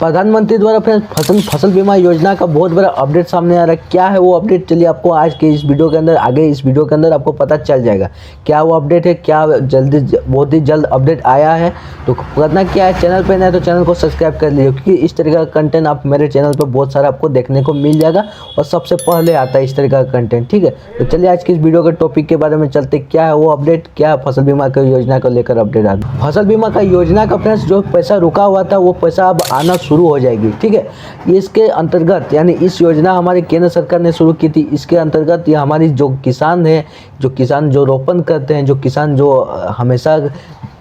प्रधानमंत्री द्वारा फसल बीमा योजना का बहुत बड़ा अपडेट सामने आ रहा है। क्या है वो अपडेट, चलिए आपको आज के इस वीडियो के अंदर इस वीडियो के अंदर आपको पता चल जाएगा क्या वो अपडेट है। क्या बहुत ही जल्द अपडेट आया है। तो करना क्या है, चैनल पे नए तो चैनल को सब्सक्राइब कर लीजिए, क्योंकि इस तरीके का कंटेंट आप मेरे चैनल पर बहुत सारा आपको देखने को मिल जाएगा और सबसे पहले आता है इस तरीके का कंटेंट। ठीक है, तो चलिए आज की इस वीडियो के टॉपिक के बारे में चलते। क्या है वो अपडेट, क्या फसल बीमा की योजना को लेकर अपडेट आता है। फसल बीमा का योजना का फ्रेंड्स जो पैसा रुका हुआ था वो पैसा अब आना शुरू हो जाएगी। ठीक है, इसके अंतर्गत यानी इस योजना हमारी केंद्र सरकार ने शुरू की थी। इसके अंतर्गत ये हमारी जो किसान है, जो किसान जो रोपण करते हैं, जो किसान जो हमेशा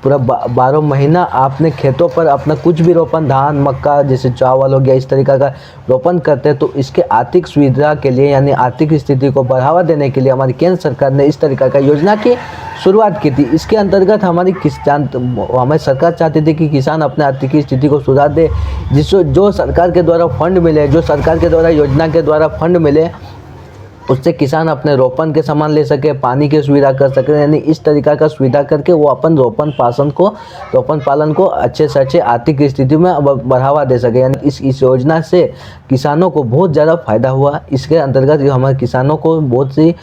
पूरा 12 महीना आपने खेतों पर अपना कुछ भी रोपण, धान मक्का जैसे चावल हो गया, इस तरीका का रोपण करते हैं, तो इसके आर्थिक सुविधा के लिए यानी आर्थिक स्थिति को बढ़ावा देने के लिए हमारी केंद्र सरकार ने इस तरीका का योजना की शुरुआत की थी। इसके अंतर्गत हमारी सरकार चाहती थी कि किसान अपने आर्थिक स्थिति को सुधार दे, जिससे जो सरकार के द्वारा फंड मिले, जो सरकार के द्वारा योजना के द्वारा फंड मिले, उससे किसान अपने रोपण के सामान ले सके, पानी की सुविधा कर सके। यानी इस तरीका का सुविधा करके वो अपन रोपण पालन को अच्छे से अच्छे आर्थिक स्थिति में बढ़ावा दे सके। यानी इस योजना से किसानों को बहुत ज़्यादा फायदा हुआ। इसके अंतर्गत हमारे किसानों को बहुत सी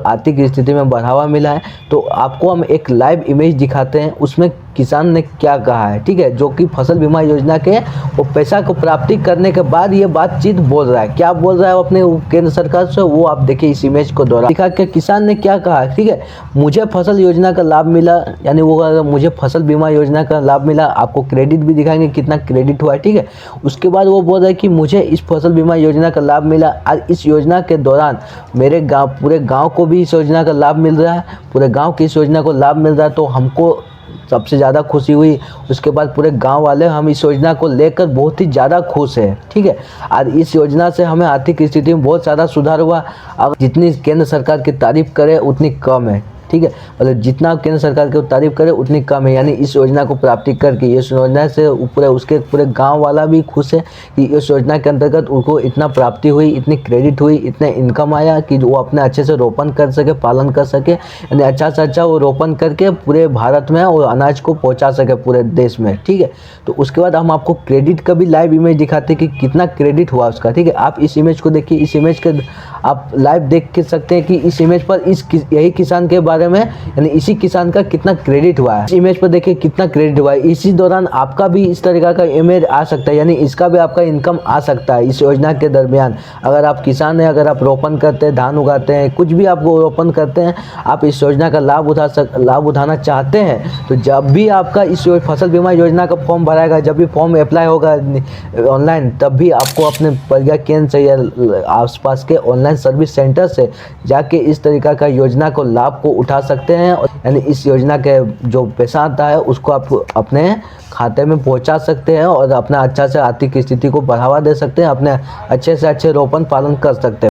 आर्थिक स्थिति में बढ़ावा मिला है। तो आपको हम एक लाइव इमेज दिखाते हैं, उसमें किसान ने क्या कहा है। ठीक है, जो कि फसल बीमा योजना के वो पैसा को प्राप्ति करने के बाद ये बातचीत बोल रहा है। क्या बोल रहा है वो अपने केंद्र सरकार से, वो आप देखिए इस इमेज को द्वारा दिखा के किसान ने क्या कहा। ठीक है, मुझे फसल योजना का लाभ मिला, यानी वो मुझे फसल बीमा योजना का लाभ मिला। आपको क्रेडिट भी दिखाएंगे कितना क्रेडिट हुआ है। ठीक है, उसके बाद वो बोल रहा है कि मुझे इस फसल बीमा योजना का लाभ मिला और इस योजना के दौरान मेरे गाँव, पूरे गाँव को भी इस योजना का लाभ मिल रहा है, पूरे गाँव की इस योजना को लाभ मिल रहा है। तो हमको सबसे ज़्यादा खुशी हुई। उसके बाद पूरे गांव वाले हम इस योजना को लेकर बहुत ही ज़्यादा खुश हैं। ठीक है, और इस योजना से हमें आर्थिक स्थिति में बहुत ज़्यादा सुधार हुआ। अब जितनी केंद्र सरकार की तारीफ करे उतनी कम है। ठीक है, मतलब जितना केंद्र सरकार की तारीफ करे उतनी कम है। यानी इस योजना को प्राप्ति करके इस योजना से पूरे गांव वाला भी खुश है कि इस योजना के अंतर्गत उनको इतना प्राप्ति हुई, इतनी क्रेडिट हुई, इतने इनकम आया कि वो अपने अच्छे से रोपण कर सके, पालन कर सके। यानी अच्छा से अच्छा वो रोपण करके पूरे भारत में वो अनाज को पहुँचा सके पूरे देश में। ठीक है, तो उसके बाद हम आपको क्रेडिट का भी लाइव इमेज दिखाते हैं कि कितना क्रेडिट हुआ उसका। ठीक है, आप इस इमेज को देखिए, इस इमेज के आप लाइव देख के सकते हैं कि इस इमेज पर यही किसान के बारे में, यानी इसी किसान का कितना क्रेडिट हुआ है। इस इमेज पर देखिए कितना क्रेडिट हुआ है। इसी दौरान आपका भी इस तरीका का इमेज आ सकता है, यानी इसका भी आपका इनकम आ सकता है इस योजना के दरमियान। अगर आप किसान हैं, अगर आप रोपण करते हैं, धान उगाते हैं, कुछ भी आप रोपण करते हैं, आप इस योजना का लाभ उठाना चाहते हैं, तो जब भी आपका इस फसल बीमा योजना का फॉर्म भराएगा, जब भी फॉर्म अप्लाई होगा ऑनलाइन, तब भी आपको अपने प्रज्ञा केंद्र से या आसपास के ऑनलाइन सर्विस सेंटर से जाके इस तरीका का योजना को लाभ को उठा सकते हैं। यानी इस योजना के जो पैसा आता है उसको आप अपने खाते में पहुंचा सकते हैं और अपना अच्छा से आर्थिक स्थिति को बढ़ावा दे सकते हैं, अपने अच्छे से अच्छे रोपण पालन कर सकते हैं।